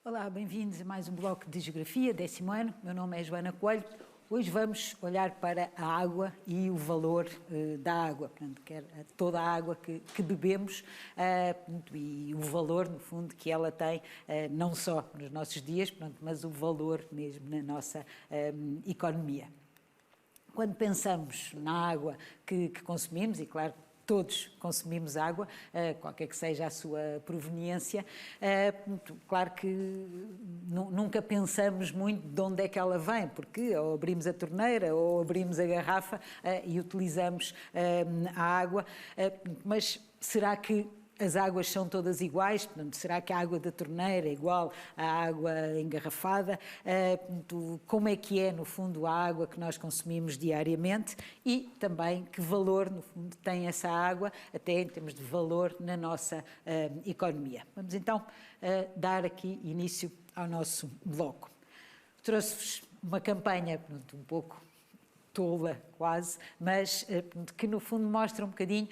Olá, bem-vindos a mais um bloco de Geografia, 10º ano. Meu nome é Joana Coelho. Hoje vamos olhar para a água e o valor da água, portanto, toda a água que bebemos e o valor, no fundo, que ela tem, não só nos nossos dias, portanto, mas o valor mesmo na nossa economia. Quando pensamos na água que consumimos, e claro, todos consumimos água, qualquer que seja a sua proveniência. Claro que nunca pensamos muito de onde é que ela vem, porque ou abrimos a torneira ou abrimos a garrafa e utilizamos a água, mas será que as águas são todas iguais? Portanto, será que a água da torneira é igual à água engarrafada? Como é que é, no fundo, a água que nós consumimos diariamente e também que valor, no fundo, tem essa água, até em termos de valor na nossa economia. Vamos então dar aqui início ao nosso bloco. Trouxe-vos uma campanha, um pouco tola quase, mas que no fundo mostra um bocadinho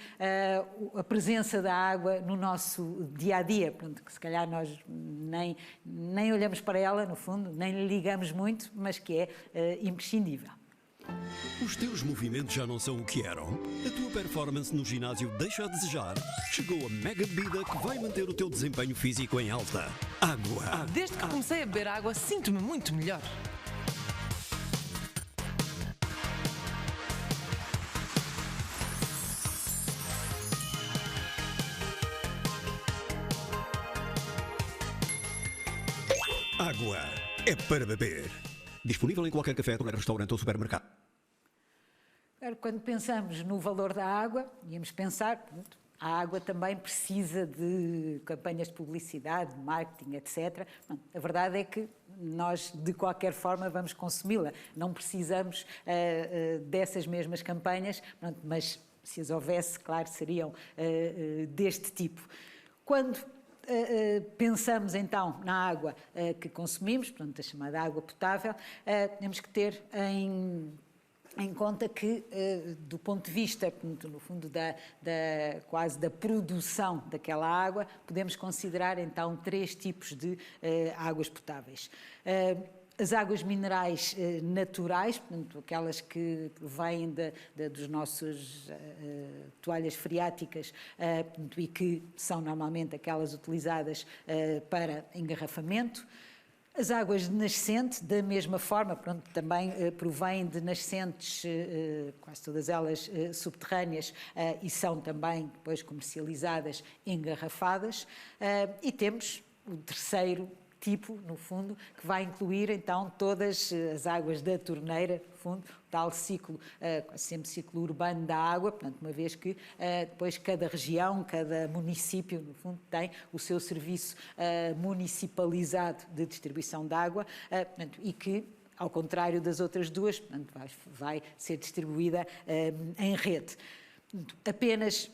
a presença da água no nosso dia-a-dia, que se calhar nós nem olhamos para ela, no fundo, nem lhe ligamos muito, mas que é imprescindível. Os teus movimentos já não são o que eram? A tua performance no ginásio deixa a desejar? Chegou a mega bebida que vai manter o teu desempenho físico em alta. Água. Desde que comecei a beber água, sinto-me muito melhor. Água é para beber. Disponível em qualquer café, torneira, restaurante ou supermercado. Quando pensamos no valor da água, íamos pensar, a água também precisa de campanhas de publicidade, de marketing, etc. A verdade é que nós, de qualquer forma, vamos consumi-la. Não precisamos dessas mesmas campanhas, mas se as houvesse, claro, seriam deste tipo. Quando pensamos então na água que consumimos, portanto a chamada água potável, temos que ter em conta que, do ponto de vista, portanto, no fundo, quase da produção daquela água, podemos considerar então 3 tipos de águas potáveis. As águas minerais naturais, portanto, aquelas que vêm dos nossos toalhas freáticas e que são normalmente aquelas utilizadas para engarrafamento. As águas de nascente, da mesma forma, também provêm de nascentes, quase todas elas subterrâneas, e são também depois comercializadas engarrafadas. E temos o terceiro tipo, no fundo, que vai incluir então todas as águas da torneira, no fundo, o tal ciclo, sempre ciclo urbano da água, portanto, uma vez que depois cada região, cada município, no fundo, tem o seu serviço municipalizado de distribuição de água, portanto, e que, ao contrário das outras duas, portanto, vai ser distribuída em rede. Portanto, apenas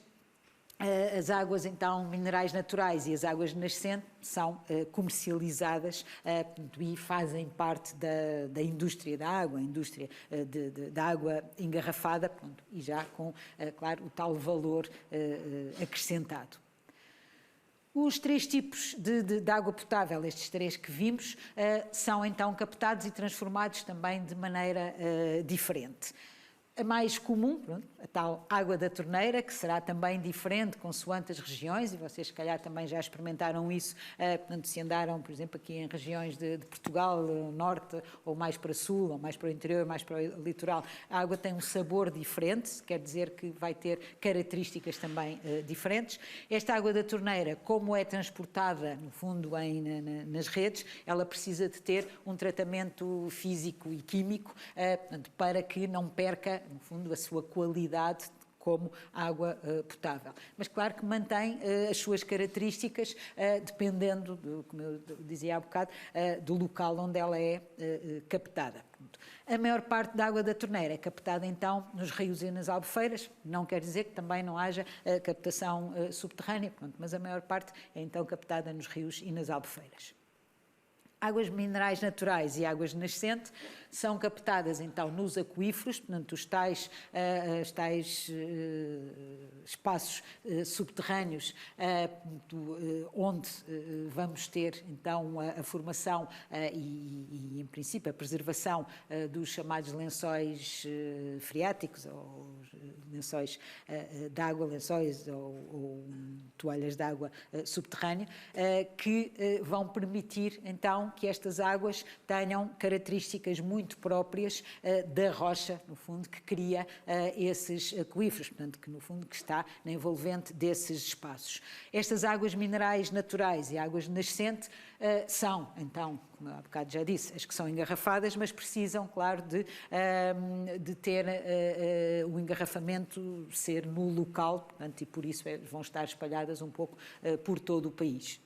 as águas, então, minerais naturais e as águas de nascente são comercializadas e fazem parte da indústria da água, a indústria da água engarrafada, e já com, claro, o tal valor acrescentado. Os 3 tipos de água potável, estes 3 que vimos, são então captados e transformados também de maneira diferente. A mais comum, a tal água da torneira, que será também diferente consoante as regiões, e vocês se calhar também já experimentaram isso, se andaram, por exemplo, aqui em regiões de Portugal, norte, ou mais para sul, ou mais para o interior, mais para o litoral, a água tem um sabor diferente, quer dizer que vai ter características também diferentes. Esta água da torneira, como é transportada, no fundo, nas redes, ela precisa de ter um tratamento físico e químico, para que não perca, no fundo, a sua qualidade como água potável. Mas claro que mantém as suas características dependendo, como eu dizia há bocado, do local onde ela é captada. A maior parte da água da torneira é captada então nos rios e nas albufeiras, não quer dizer que também não haja captação subterrânea, mas a maior parte é então captada nos rios e nas albufeiras. Águas minerais naturais e águas de nascente são captadas então nos aquíferos, portanto os tais espaços subterrâneos onde vamos ter então a formação e em princípio a preservação dos chamados lençóis freáticos ou lençóis de água, lençóis ou toalhas de água subterrânea, que vão permitir então que estas águas tenham características muito próprias da rocha, no fundo, que cria esses aquíferos, portanto, que no fundo que está na envolvente desses espaços. Estas águas minerais naturais e águas de nascente são, então, como eu há bocado já disse, as que são engarrafadas, mas precisam, claro, de ter o engarrafamento ser no local, portanto, e por isso vão estar espalhadas um pouco por todo o país.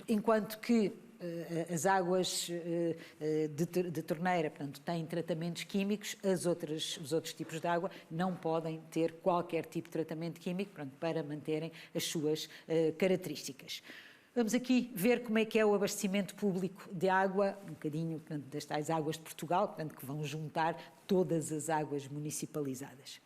Enquanto que as águas de torneira, portanto, têm tratamentos químicos, os outros tipos de água não podem ter qualquer tipo de tratamento químico, portanto, para manterem as suas características. Vamos aqui ver como é que é o abastecimento público de água, um bocadinho, portanto, das tais águas de Portugal, portanto, que vão juntar todas as águas municipalizadas.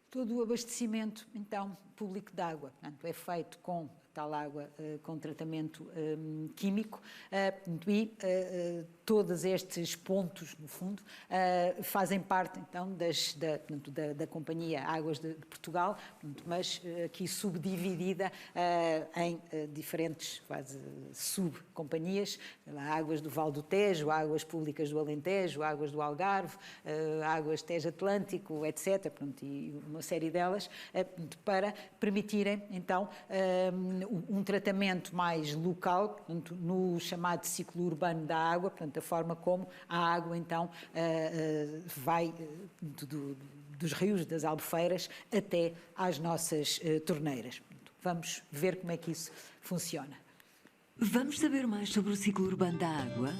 Todo o abastecimento, então, público de água, portanto, é feito com tal água com tratamento químico e todos estes pontos, no fundo, fazem parte, então, da Companhia Águas de Portugal, mas aqui subdividida em diferentes quase subcompanhias, Águas do Val do Tejo, Águas Públicas do Alentejo, Águas do Algarve, Águas Tejo Atlântico, etc., e uma série delas, para permitirem, então, um tratamento mais local, portanto, no chamado ciclo urbano da água, portanto, a forma como a água, então, vai dos rios, das albufeiras, até às nossas torneiras. Vamos ver como é que isso funciona. Vamos saber mais sobre o ciclo urbano da água?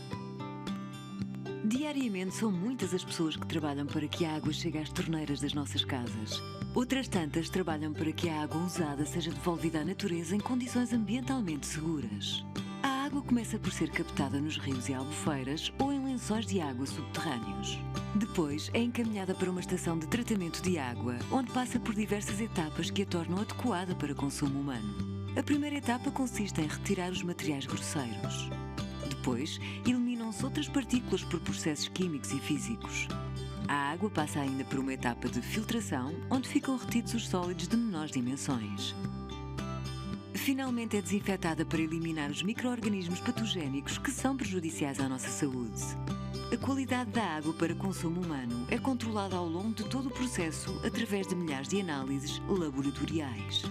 Diariamente são muitas as pessoas que trabalham para que a água chegue às torneiras das nossas casas. Outras tantas trabalham para que a água usada seja devolvida à natureza em condições ambientalmente seguras. A água começa por ser captada nos rios e albufeiras ou em lençóis de água subterrâneos. Depois é encaminhada para uma estação de tratamento de água, onde passa por diversas etapas que a tornam adequada para consumo humano. A primeira etapa consiste em retirar os materiais grosseiros. Depois, eliminam-se outras partículas por processos químicos e físicos. A água passa ainda por uma etapa de filtração, onde ficam retidos os sólidos de menores dimensões. Finalmente é desinfetada para eliminar os micro-organismos patogénicos que são prejudiciais à nossa saúde. A qualidade da água para consumo humano é controlada ao longo de todo o processo através de milhares de análises laboratoriais.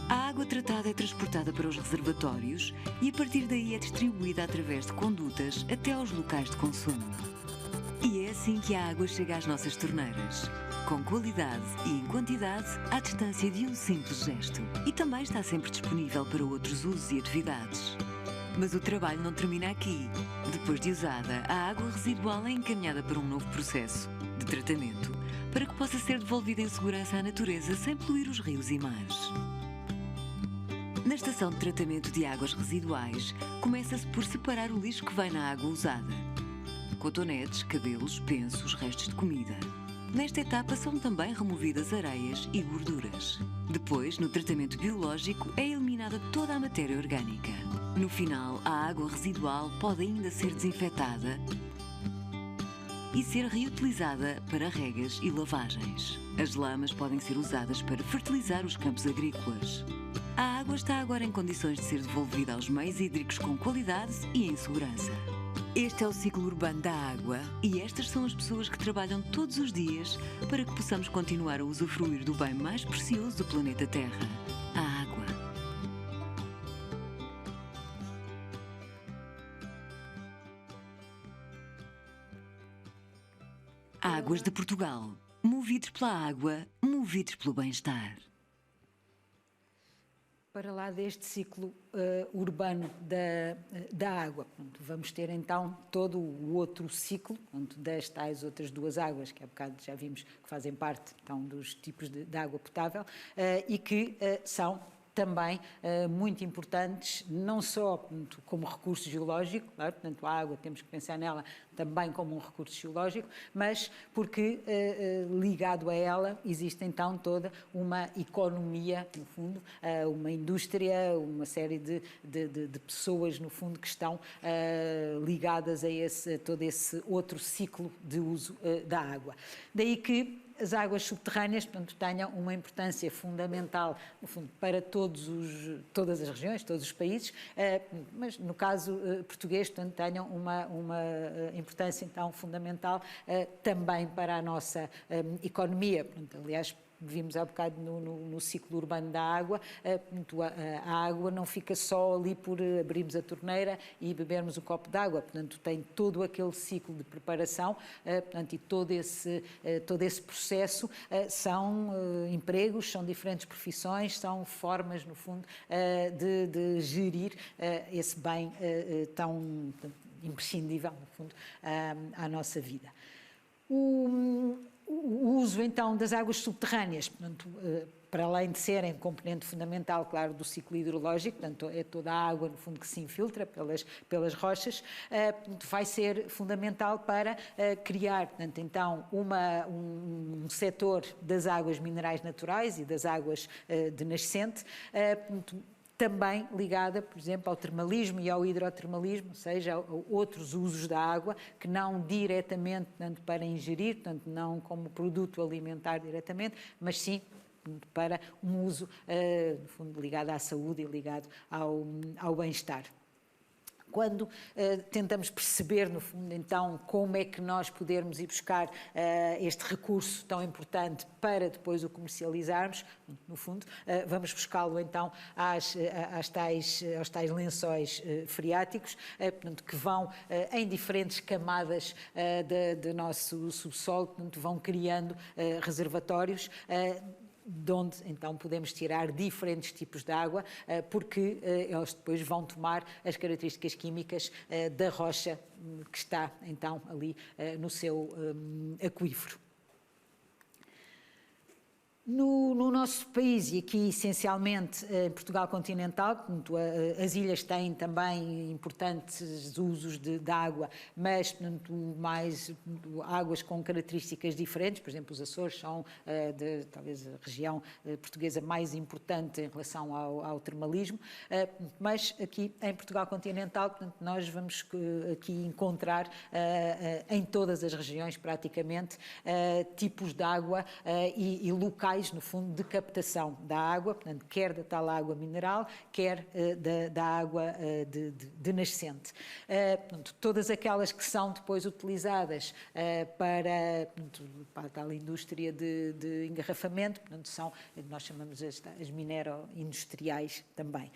A água tratada é transportada para os reservatórios e a partir daí é distribuída através de condutas até aos locais de consumo. E é assim que a água chega às nossas torneiras. com qualidade e em quantidade à distância de um simples gesto. E também está sempre disponível para outros usos e atividades. Mas o trabalho não termina aqui. Depois de usada, a água residual é encaminhada para um novo processo de tratamento, para que possa ser devolvida em segurança à natureza sem poluir os rios e mares. Na estação de tratamento de águas residuais, começa-se por separar o lixo que vem na água usada. Cotonetes, cabelos, pensos, restos de comida. Nesta etapa são também removidas areias e gorduras. Depois, no tratamento biológico, é eliminada toda a matéria orgânica. No final, a água residual pode ainda ser desinfetada e ser reutilizada para regas e lavagens. As lamas podem ser usadas para fertilizar os campos agrícolas. A água está agora em condições de ser devolvida aos meios hídricos com qualidade e em segurança. Este é o ciclo urbano da água e estas são as pessoas que trabalham todos os dias para que possamos continuar a usufruir do bem mais precioso do planeta Terra, a água. Águas de Portugal. Movidos pela água, movidos pelo bem-estar. Para lá deste ciclo urbano da água. Pronto, vamos ter então todo o outro ciclo, pronto, das tais outras duas águas, que há bocado já vimos que fazem parte então, dos tipos de água potável e que são também muito importantes, não só portanto, como recurso geológico, claro, portanto a água temos que pensar nela também como um recurso geológico, mas porque ligado a ela existe então toda uma economia, no fundo, uma indústria, uma série de pessoas, no fundo, que estão ligadas a todo esse outro ciclo de uso da água. Daí que as águas subterrâneas, portanto, tenham uma importância fundamental, no fundo, para todas as regiões, todos os países, mas no caso português, portanto, tenham uma importância, então, fundamental também para a nossa economia. Portanto, aliás, vimos há bocado no ciclo urbano da água, a água não fica só ali por abrirmos a torneira e bebermos um copo de água, portanto tem todo aquele ciclo de preparação, portanto, e todo esse processo são empregos, são diferentes profissões, são formas, no fundo, de gerir esse bem tão imprescindível, no fundo, à nossa vida. O uso, então, das águas subterrâneas, portanto, para além de serem componente fundamental, claro, do ciclo hidrológico, portanto, é toda a água, no fundo, que se infiltra pelas rochas, vai ser fundamental para criar, portanto, então, um setor das águas minerais naturais e das águas de nascente, também ligada, por exemplo, ao termalismo e ao hidrotermalismo, ou seja, a outros usos da água que não diretamente, tanto para ingerir, portanto, não como produto alimentar diretamente, mas sim para um uso, no fundo, ligado à saúde e ligado ao bem-estar. Quando tentamos perceber, no fundo, então, como é que nós podermos ir buscar este recurso tão importante para depois o comercializarmos, no fundo, vamos buscá-lo, então, aos tais lençóis freáticos, portanto, que vão em diferentes camadas do nosso subsolo, portanto, vão criando reservatórios, de onde então podemos tirar diferentes tipos de água, porque eles depois vão tomar as características químicas da rocha que está então ali no seu aquífero. No nosso país, e aqui essencialmente em Portugal continental, portanto, as ilhas têm também importantes usos de água, mas portanto, mais águas com características diferentes. Por exemplo, os Açores são talvez a região portuguesa mais importante em relação ao termalismo, mas aqui em Portugal continental, portanto, nós vamos aqui encontrar em todas as regiões praticamente tipos de água e locais locais, no fundo, de captação da água, portanto, quer da tal água mineral, quer da água de nascente. Portanto, todas aquelas que são depois utilizadas para a tal indústria de engarrafamento, portanto, são, nós chamamos as minero-industriais também.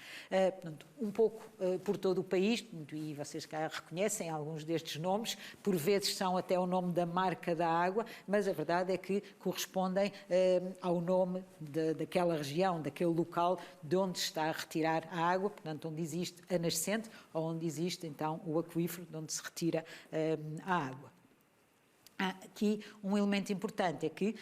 Portanto, um pouco por todo o país, e vocês cá reconhecem alguns destes nomes, por vezes são até o nome da marca da água, mas a verdade é que correspondem ao nome daquela região, daquele local de onde se está a retirar a água, portanto, onde existe a nascente ou onde existe, então, o aquífero, de onde se retira a água. Aqui um elemento importante é que,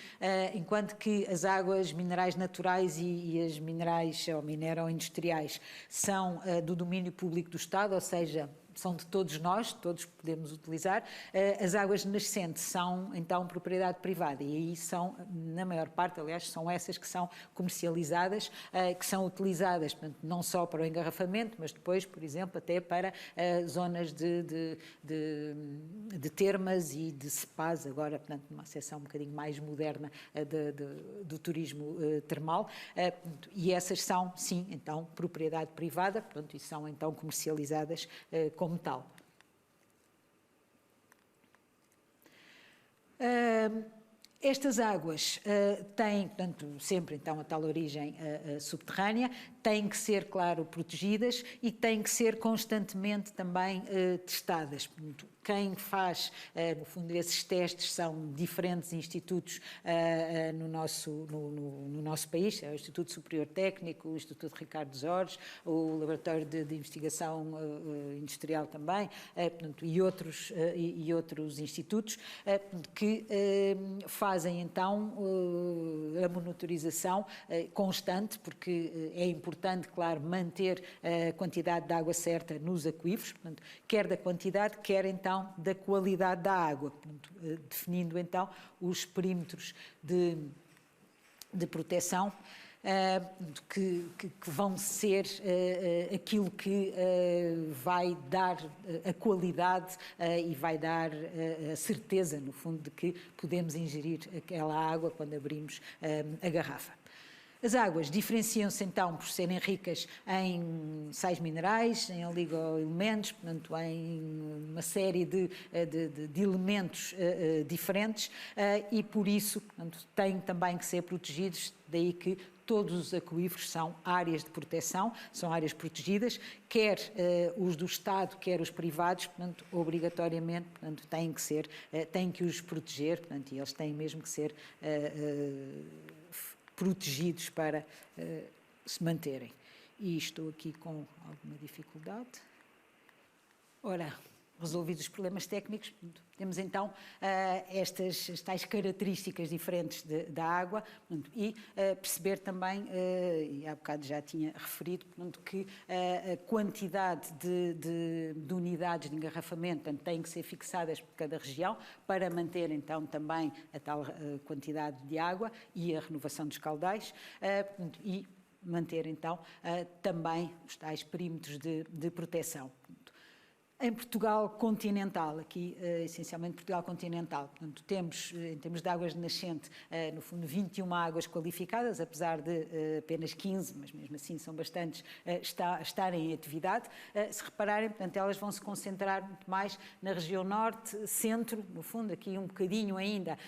enquanto que as águas minerais naturais e as minerais ou minero-industriais são do domínio público do Estado, ou seja, são de todos nós, todos podemos utilizar, as águas nascentes são, então, propriedade privada e aí são, na maior parte, aliás, são essas que são comercializadas, que são utilizadas, portanto, não só para o engarrafamento, mas depois, por exemplo, até para zonas de termas e de spas, agora, portanto, numa acessão um bocadinho mais moderna do turismo termal, e essas são, sim, então, propriedade privada, portanto, e são, então, comercializadas como tal. Estas águas têm, portanto, sempre então a tal origem subterrânea, têm que ser, claro, protegidas e têm que ser constantemente também testadas. Portanto, quem faz, no fundo, esses testes são diferentes institutos no nosso país, é o Instituto Superior Técnico, o Instituto Ricardo Jorge, o Laboratório de Investigação Industrial também, portanto, e outros institutos que fazem, então, a monitorização constante, porque é importante, claro, manter a quantidade de água certa nos aquíferos, portanto, quer da quantidade, quer, então, da qualidade da água, portanto, definindo, então, os perímetros de proteção que vão ser aquilo que vai dar a qualidade e vai dar a certeza, no fundo, de que podemos ingerir aquela água quando abrimos a garrafa. As águas diferenciam-se, então, por serem ricas em sais minerais, em oligoelementos, portanto, em uma série de elementos diferentes e, por isso, portanto, têm também que ser protegidos, daí que todos os aquíferos são áreas de proteção, são áreas protegidas, quer os do Estado, quer os privados, portanto, obrigatoriamente, portanto, têm que os proteger, portanto, e eles têm mesmo que ser protegidos para se manterem. E estou aqui com alguma dificuldade. Ora, resolvidos os problemas técnicos, temos então estas tais características diferentes da água e perceber também, e há bocado já tinha referido, que a quantidade de unidades de engarrafamento têm que ser fixadas por cada região para manter então também a tal quantidade de água e a renovação dos caudais e manter então também os tais perímetros de proteção. Em Portugal continental, aqui essencialmente Portugal continental, portanto, temos, em termos de águas de nascente, no fundo 21 águas qualificadas, apesar de apenas 15, mas mesmo assim são bastantes, estarem em atividade. Se repararem, portanto, elas vão se concentrar muito mais na região norte, centro, no fundo, aqui um bocadinho ainda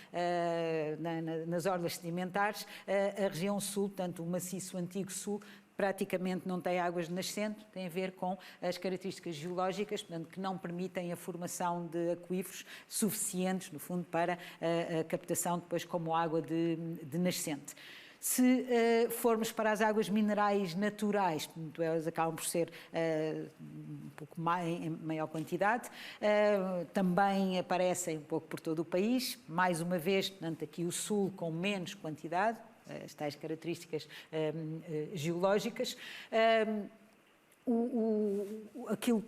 nas orlas sedimentares, a região sul, portanto, o maciço antigo sul, praticamente não tem águas de nascente, tem a ver com as características geológicas, portanto, que não permitem a formação de aquíferos suficientes, no fundo, para a captação depois como água de nascente. Se formos para as águas minerais naturais, portanto, elas acabam por ser um pouco em maior quantidade, também aparecem um pouco por todo o país, mais uma vez, portanto, aqui o sul com menos quantidade, as tais características geológicas. aquilo,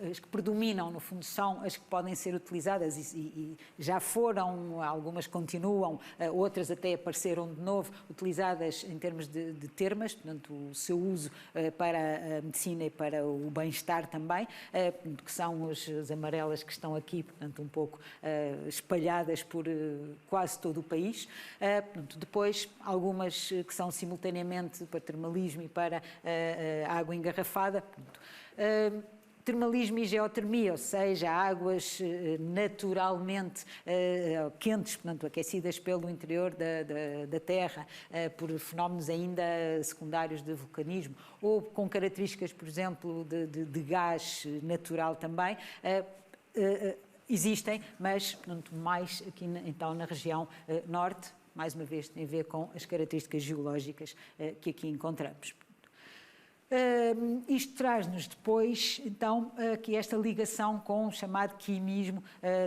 as que predominam, no fundo, são as que podem ser utilizadas e já foram, algumas continuam, outras até apareceram de novo, utilizadas em termos de termas, portanto, o seu uso para a medicina e para o bem-estar também, que são as amarelas que estão aqui, portanto, um pouco espalhadas por quase todo o país. Depois, algumas que são simultaneamente para termalismo e para água engarrafada. Termalismo e geotermia, ou seja, águas naturalmente quentes, portanto, aquecidas pelo interior da Terra, por fenómenos ainda secundários de vulcanismo, ou com características, por exemplo, de gás natural também, existem, mas portanto, mais aqui então na região norte, mais uma vez tem a ver com as características geológicas que aqui encontramos. Isto traz-nos depois, então, aqui esta ligação com o chamado quimismo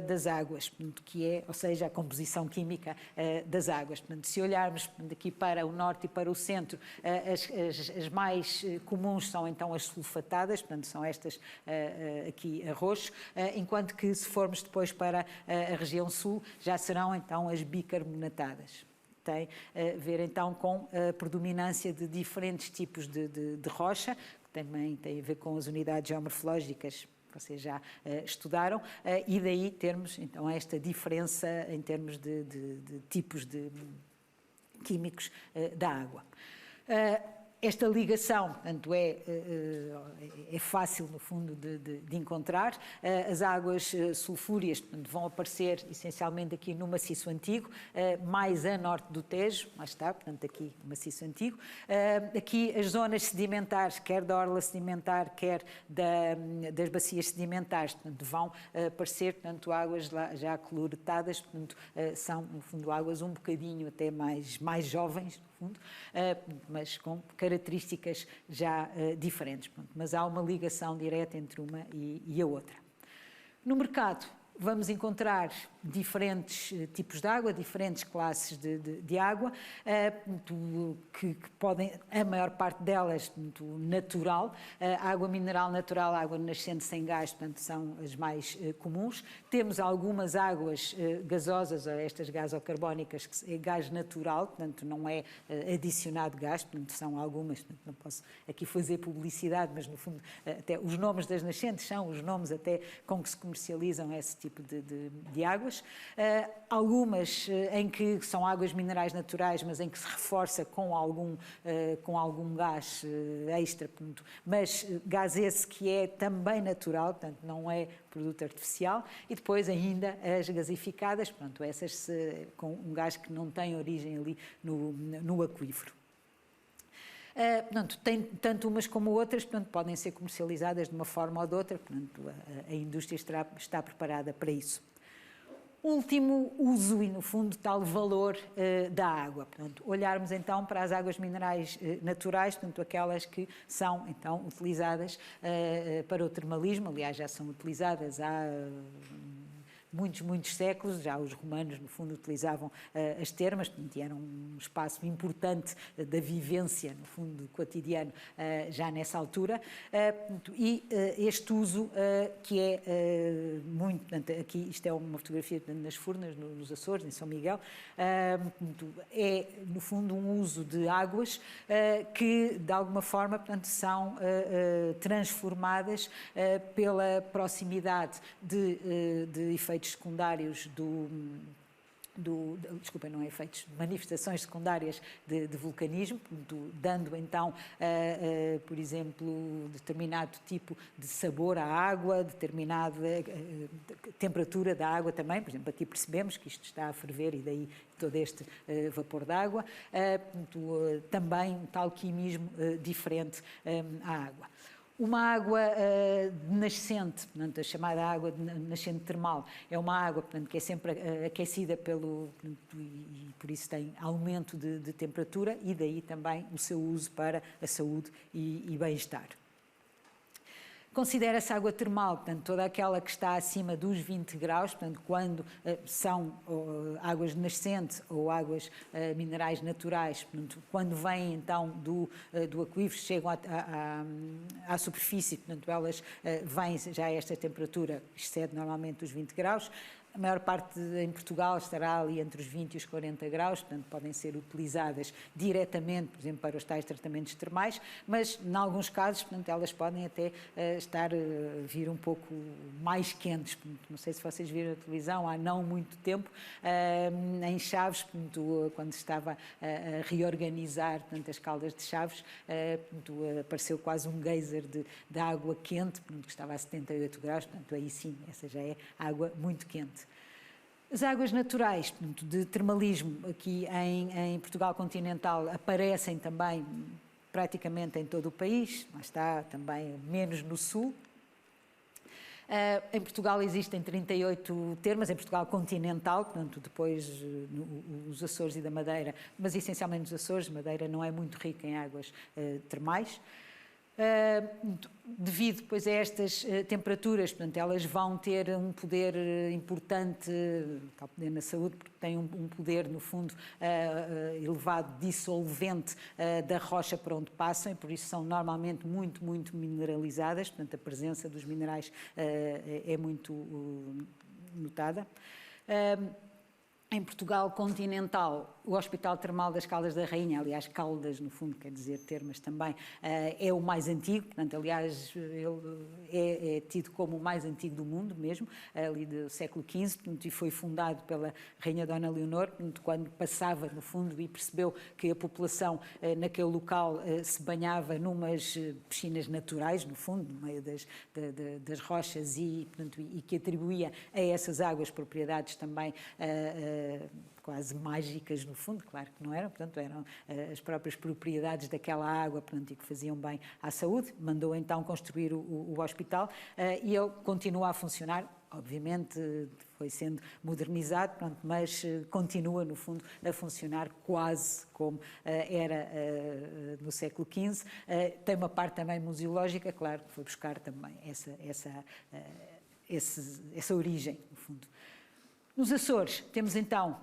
das águas, que é, ou seja, a composição química das águas. Portanto, se olharmos aqui para o norte e para o centro, as mais comuns são, então, as sulfatadas, portanto, são estas aqui a roxo, enquanto que, se formos depois para a região sul, já serão, então, as bicarbonatadas. Tem a ver então com a predominância de diferentes tipos de rocha, que também tem a ver com as unidades geomorfológicas que vocês já estudaram, e daí termos então esta diferença em termos de tipos de químicos da água. Esta ligação, portanto, é fácil, no fundo, de encontrar. As águas sulfúreas, portanto, vão aparecer essencialmente aqui no maciço antigo, mais a norte do Tejo, lá está, portanto, aqui o maciço antigo. Aqui as zonas sedimentares, quer da orla sedimentar, quer das bacias sedimentares, portanto, vão aparecer, portanto, águas já coloretadas, portanto, são, no fundo, águas um bocadinho até mais jovens, fundo, mas com características já diferentes. Mas há uma ligação direta entre uma e a outra. No mercado, vamos encontrar diferentes tipos de água, diferentes classes de água, que podem, a maior parte delas, natural, água mineral natural, água nascente sem gás, portanto, são as mais comuns. Temos algumas águas gasosas, estas gasocarbónicas, que é gás natural, portanto, não é adicionado gás, portanto, são algumas, portanto, não posso aqui fazer publicidade, mas, no fundo, até os nomes das nascentes são os nomes até com que se comercializam esse tipo de águas. Algumas em que são águas minerais naturais, mas em que se reforça com algum gás extra, portanto, mas gás esse que é também natural, portanto, não é produto artificial, e depois ainda as gasificadas, portanto, essas com um gás que não tem origem ali no aquífero. Portanto, tem tanto umas como outras, portanto, podem ser comercializadas de uma forma ou de outra, portanto, a indústria está preparada para isso. Último uso e, no fundo, tal valor da água. Portanto, olharmos então para as águas minerais naturais, portanto, aquelas que são então utilizadas para o termalismo, aliás, já são utilizadas há muitos séculos, já os romanos, no fundo, utilizavam as termas, portanto, era um espaço importante da vivência, no fundo, cotidiano, já nessa altura, e este uso que é muito, portanto, aqui isto é uma fotografia nas Furnas, nos Açores, em São Miguel, é, no fundo, um uso de águas que, de alguma forma, portanto, são transformadas pela proximidade de efeitos secundários desculpem, não é efeitos, manifestações secundárias de vulcanismo, dando então, por exemplo, determinado tipo de sabor à água, determinada temperatura da água também, por exemplo, aqui percebemos que isto está a ferver e daí todo este vapor d'água, também um tal quimismo diferente à água. Uma água nascente, portanto, a chamada água nascente termal, é uma água, portanto, que é sempre aquecida e por isso tem aumento de temperatura e daí também o seu uso para a saúde e bem-estar. Considera-se água termal, portanto, toda aquela que está acima dos 20 graus, portanto, quando são águas nascentes ou águas minerais naturais, portanto, quando vêm então do aquífero, chegam à superfície, portanto, elas vêm já a esta temperatura, excede normalmente os 20 graus. A maior parte em Portugal estará ali entre os 20 e os 40 graus, portanto podem ser utilizadas diretamente, por exemplo, para os tais tratamentos termais, mas em alguns casos, portanto, elas podem até vir um pouco mais quentes. Portanto, não sei se vocês viram a televisão há não muito tempo, em Chaves, portanto, quando se estava a reorganizar, portanto, as caldas de Chaves, portanto, apareceu quase um geyser de água quente, portanto, que estava a 78 graus, portanto aí sim, essa já é água muito quente. As águas naturais, portanto, de termalismo aqui em Portugal continental aparecem também praticamente em todo o país, lá está também menos no sul. Em Portugal existem 38 termas, em Portugal continental, portanto depois os Açores e da Madeira, mas essencialmente os Açores, Madeira não é muito rica em águas termais. Devido depois a estas temperaturas, portanto, elas vão ter um poder importante, tal poder na saúde, porque têm um poder, no fundo, elevado dissolvente da rocha por onde passam, e por isso são normalmente muito, muito mineralizadas, portanto, a presença dos minerais é muito notada. Em Portugal continental, o Hospital Termal das Caldas da Rainha, aliás, Caldas, no fundo, quer dizer termas também, é o mais antigo, portanto, aliás, ele é tido como o mais antigo do mundo mesmo, ali do século XV, portanto, e foi fundado pela Rainha Dona Leonor, portanto, quando passava, no fundo, e percebeu que a população naquele local se banhava numas piscinas naturais, no fundo, no meio das rochas, e, portanto, e que atribuía a essas águas propriedades também quase mágicas, no fundo, claro que não eram, portanto, eram as próprias propriedades daquela água, portanto, e que faziam bem à saúde. Mandou então construir o hospital e ele continua a funcionar. Obviamente foi sendo modernizado, pronto, mas continua, no fundo, a funcionar quase como era no século XV. Tem uma parte também museológica, claro, que foi buscar também essa origem, no fundo. Nos Açores temos então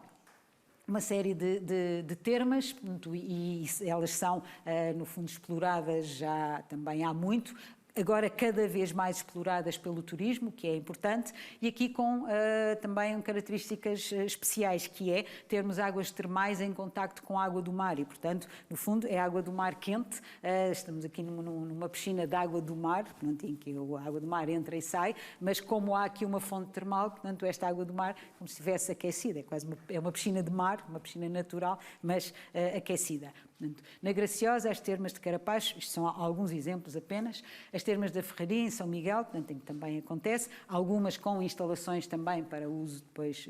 uma série de termas, portanto, e elas são, no fundo, exploradas já também há muito. Agora cada vez mais exploradas pelo turismo, que é importante, e aqui com também características especiais, que é termos águas termais em contacto com a água do mar e, portanto, no fundo, é água do mar quente. Estamos aqui numa piscina de água do mar, portanto, em que a água do mar entra e sai, mas como há aqui uma fonte termal, portanto, esta água do mar, como se estivesse aquecida, é uma piscina de mar, uma piscina natural, mas aquecida. Portanto, na Graciosa, as termas de Carapaz, isto são alguns exemplos apenas, as termas da Ferraria, em São Miguel, portanto, em que também acontece, algumas com instalações também para uso depois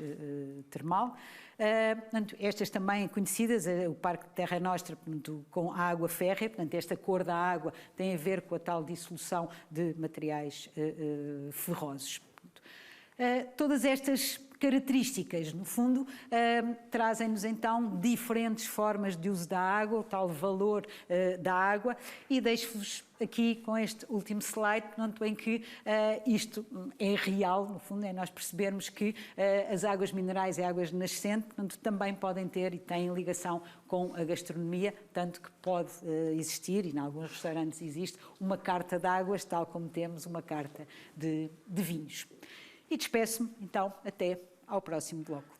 termal. Portanto, estas também conhecidas, o Parque de Terra Nostra, portanto, com a água férrea, portanto, esta cor da água tem a ver com a tal dissolução de materiais ferrosos. Todas estas características, no fundo, trazem-nos então diferentes formas de uso da água, o tal valor da água, e deixo-vos aqui com este último slide, portanto, em que isto é real, no fundo, é nós percebermos que as águas minerais e águas nascentes, portanto, também podem ter e têm ligação com a gastronomia, tanto que pode existir, e em alguns restaurantes existe, uma carta de águas, tal como temos uma carta de vinhos. E despeço-me, então, até ao próximo bloco.